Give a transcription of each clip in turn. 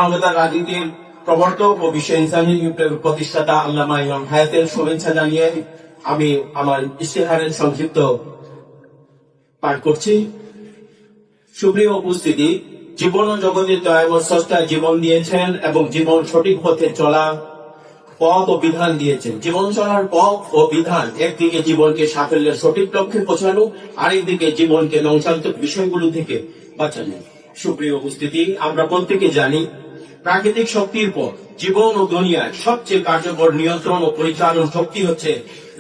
মানবতার রাজনীতির প্রবর্তক ও বিশ্ব ইসলামী বিপ্লবের প্রতিষ্ঠাতা আল্লামা ইমাম হায়াতের শুভেচ্ছা জানিয়ে আমি আমার ইশতেহারের সংক্ষিপ্ত পাঠ করছি। সুপ্রিয় উপস্থিতি, জীবন ও জগতের দয়াময় স্রষ্টা জীবন দিয়েছেন এবং জীবন সঠিক পথে চলা পথ ও বিধান দিয়েছেন। জীবন চলার পথ ও বিধান একদিকে জীবনকে সাফল্যের সঠিক লক্ষ্যে পৌঁছানো, আরেকদিকে জীবনকে ধ্বংসাত্মক বিষয়গুলো থেকে বাঁচানো। সুপ্রিয় উপস্থিতি, আমরা প্রত্যেকে জানি প্রাকৃতিক শক্তির পর জীবন ও দুনিয়ার সবচেয়ে কার্যকর নিয়ন্ত্রণ ও পরিচালন শক্তি হচ্ছে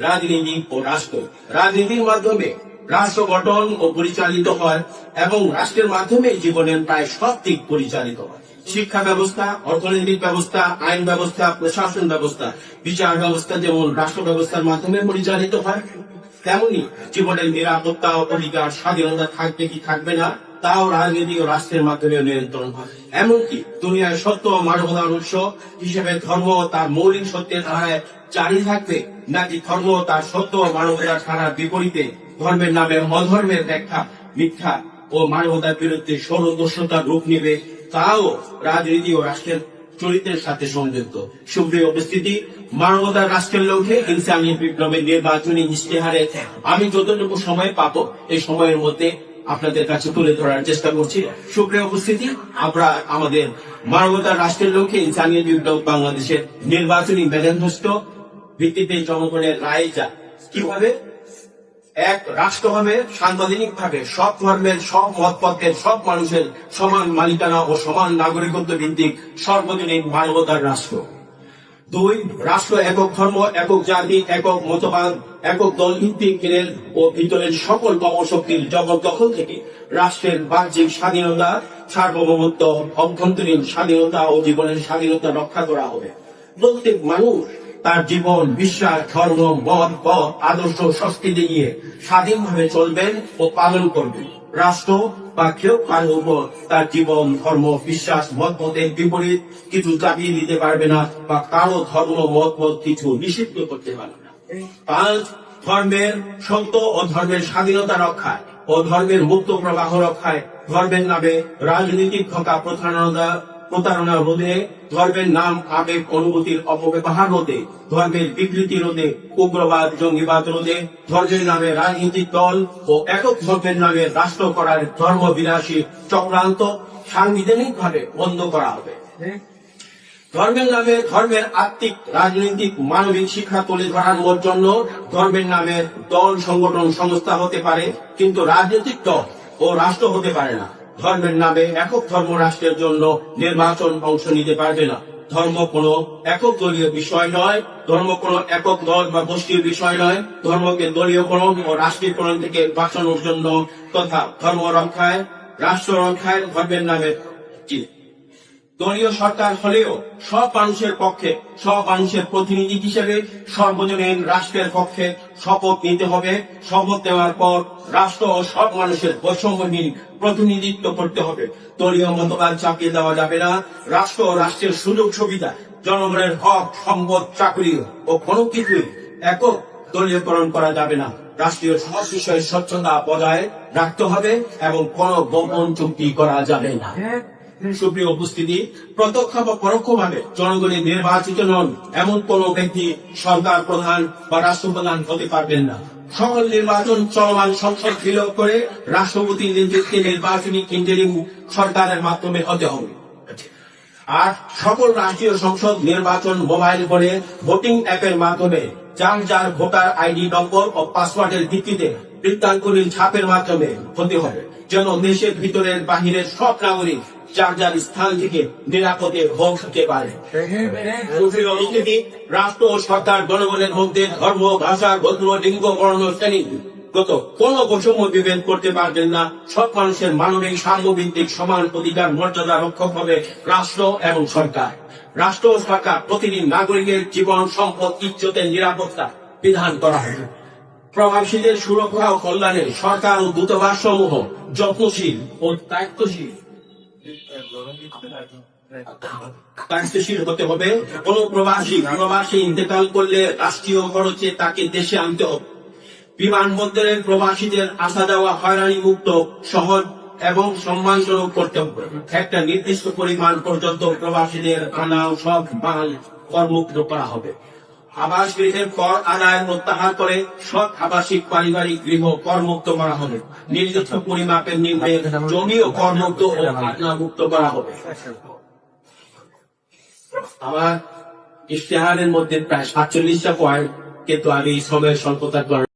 রাজনীতি ও রাষ্ট্র। রাজনীতির মাধ্যমে রাষ্ট্র গঠন ও পরিচালিত হয় এবং রাষ্ট্রের মাধ্যমে জীবনের প্রায় সব দিক পরিচালিত হয়। শিক্ষা ব্যবস্থা, অর্থনৈতিক ব্যবস্থা, আইন ব্যবস্থা, প্রশাসন ব্যবস্থা, বিচার ব্যবস্থা যেমন রাষ্ট্র ব্যবস্থার মাধ্যমে পরিচালিত হয়, তেমনি জীবনের নিরাপত্তা, অধিকার, স্বাধীনতা থাকবে কি থাকবে না তাও রাজনীতি ও রাষ্ট্রের মাধ্যমে নিয়ন্ত্রণ হয়। এমনকি দুনিয়ার সত্য ও মানবতার উৎস হিসেবে ধর্ম তার মৌলিক সত্যের ধারায় জারি থাকবে, নাকি ধর্ম তার সত্য ও মানবতার ধারার বিপরীতে ধর্মের নামে অধর্মের ব্যাখ্যা, মিথ্যা ও মানবতার বিরুদ্ধে ষড়যন্ত্রতার রূপ নেবে, তাও রাজনীতি ও রাষ্ট্রের চরিত্রের সাথে সংযুক্ত। সুপ্রিয় উপস্থিতি, মানবতার রাষ্ট্রের লক্ষ্যে ইসলামী বিপ্লবের নির্বাচনী ইশতেহারে আমি যতটুকু সময় পাবো এই সময়ের মধ্যে আপনাদের কাছে তুলে ধরার চেষ্টা করছি। সুপ্রিয় উপস্থিতি, আমরা আমাদের মানবতার রাষ্ট্রের লক্ষ্যে ইসলামী বিপ্লব বাংলাদেশের নির্বাচনী ম্যানিফেস্টো ভিত্তিতে জনগণের রায় যা কিভাবে এক রাষ্ট্র হবে সাংবিধানিক ভাবে সব ধর্মের, সব মতপথের, সব মানুষের সমান মালিকানা ও সমান নাগরিকত্ব ভিত্তিক সর্বজনীন মানবতার রাষ্ট্র। দুই, রাষ্ট্র একক ধর্ম, একক জাতি, একক মতবাদ, একক দল ভিত্তিক ও ভিতরের সকল কর্মশক্তির জবরদখল থেকে রাষ্ট্রের বাহ্যিক স্বাধীনতা, সার্বভৌমত্ব, অভ্যন্তরীণ স্বাধীনতা ও জীবনের স্বাধীনতা রক্ষা করা হবে। প্রত্যেক মানুষ তার জীবন, বিশ্বাস, ধর্ম, মত, পথ, আদর্শ, সংস্কৃতি নিয়ে স্বাধীনভাবে চলবেন ও পালন করবেন। রাষ্ট্র বা কেউ কারোর উপর তার জীবন, ধর্ম, বিশ্বাস, মতপথের বিপরীত কিছু চাপিয়ে দিতে পারবে না বা কারো ধর্ম, মতপথ কিছু নিষিদ্ধ করতে পারবে না। পাঁচ, ধর্মের সত্য ও ধর্মের স্বাধীনতা রক্ষায় ও ধর্মের মুক্ত প্রবাহ রক্ষায় ধর্মের নামে রাজনৈতিক ধোঁকা, প্রতারণা রোধে, ধর্মের নাম, আবেগ, অনুভূতির অপব্যবহার রোধে, ধর্মের বিকৃতি রোধে, উগ্রবাদ, জঙ্গিবাদ রোধে, ধর্মের নামে রাজনৈতিক দল ও একক ধর্মের নামে রাষ্ট্র করার ধর্মবিলাসী চক্রান্ত সাংবিধানিক ভাবে বন্ধ করা হবে। ধর্মের নামে ধর্মের আত্মিক, রাজনৈতিক, মানবিক শিক্ষা তুলে ধরার জন্য ধর্মের নামে দল, সংগঠন, সংস্থা হতে পারে, কিন্তু রাজনৈতিক দল ও রাষ্ট্র হতে পারে না। ধর্মের নামে একক ধর্ম রাষ্ট্রের জন্য নির্বাচন অংশ নিতে পারবে না। ধর্ম কোনো একক দলীয় বিষয় নয়, ধর্ম কোনো একক দল বা গোষ্ঠীর বিষয় নয়। ধর্মকে দলীয়করণ ও রাষ্ট্রীয়করণ থেকে বাঁচানোর জন্য তথা ধর্ম রক্ষায়, রাষ্ট্র রক্ষায় ধর্মের নামে দলীয় সরকার হলেও সব মানুষের পক্ষে, সব মানুষের প্রতিনিধি হিসেবে সর্বজনীন রাষ্ট্রের পক্ষে শপথ নিতে হবে। শপথ নেওয়ার পর রাষ্ট্র ও সব মানুষের বৈষম্যহীন প্রতিনিধিত্ব করতে হবে। দলীয় মতবাদ চাপিয়ে দেওয়া যাবে না। রাষ্ট্র ও রাষ্ট্রের সুযোগ সুবিধা, জনগণের হক, সম্পদ, চাকরি ও কোনো কিছুই একক দলীয়করণ করা যাবে না। রাষ্ট্রীয় সব বিষয়ে স্বচ্ছতা বজায় রাখতে হবে এবং কোনো গোপন চুক্তি করা যাবে না। সুপ্রিয় উপস্থিতি, প্রত্যক্ষ বা পরোক্ষভাবে জনগণের নির্বাচিত নন এমন কোন ব্যক্তি সরকার প্রধান বা রাষ্ট্রপ্রধান হতে পারবেন না। সকল নির্বাচন চলমান সংসদ বিলোপ করে রাষ্ট্রপতির নেতৃত্বে নির্বাচনী ইন্টারিম সরকারের মাধ্যমে হতে হবে। আর সকল রাষ্ট্রীয় সংসদ নির্বাচন মোবাইল ফোনে ভোটিং অ্যাপের মাধ্যমে যার যার ভোটার আইডি নম্বর ও পাসওয়ার্ডের ভিত্তিতে বৃত্তাঙ্গুলির ছাপের মাধ্যমে হতে হবে, যেন দেশের ভিতরের বাহিরের সব নাগরিক যার যার স্থান থেকে নিরাপদে ভোট দিতে পারে। রাষ্ট্র ও সরকার জনগণের মধ্যে ধর্ম, ভাষা, গোত্র, লিঙ্গ, বর্ণ, শ্রেণীগত কোন বৈষম্য বিভেদ করতে পারবেন না। সব মানুষের মানবিক, সার্বভিত্তিক সমান অধিকার মর্যাদা রক্ষক হবে রাষ্ট্র এবং সরকার। রাষ্ট্র ও সরকার প্রতিটি নাগরিকের জীবন, সম্পদ, ইজ্জতের নিরাপত্তা বিধান করা হবে। প্রবাসীদের সুরক্ষা ও কল্যাণে সরকার ও দূতাবাস সমূহ যত্নশীল ও দায়িত্বশীল হতে হবে। কোন প্রবাসী ইন্তেকাল করলে রাষ্ট্রীয় খরচে তাকে দেশে আনতে হবে। বিমানবন্দরের প্রবাসীদের আসা যাওয়া হয়রানি মুক্ত, সহজ এবং সম্মানস্বরূপ করতে হবে। একটা নির্দিষ্ট পরিমাণ পর্যন্ত প্রবাসীদের আনা সব মাল করমুক্ত করা হবে। আবাস গৃহের কর আদায় প্রত্যাহার করে সব আবাসিক পারিবারিক গৃহ করমুক্ত করা হবে। নির্দিষ্ট পরিমাপের নিম্নে জমিও করমুক্ত ও খাজনামুক্ত করা হবে। আমার ইশতেহারের মধ্যে প্রায় 47টা পয়েন্ট, কিন্তু আমি সময়ের স্বল্পতার কারণে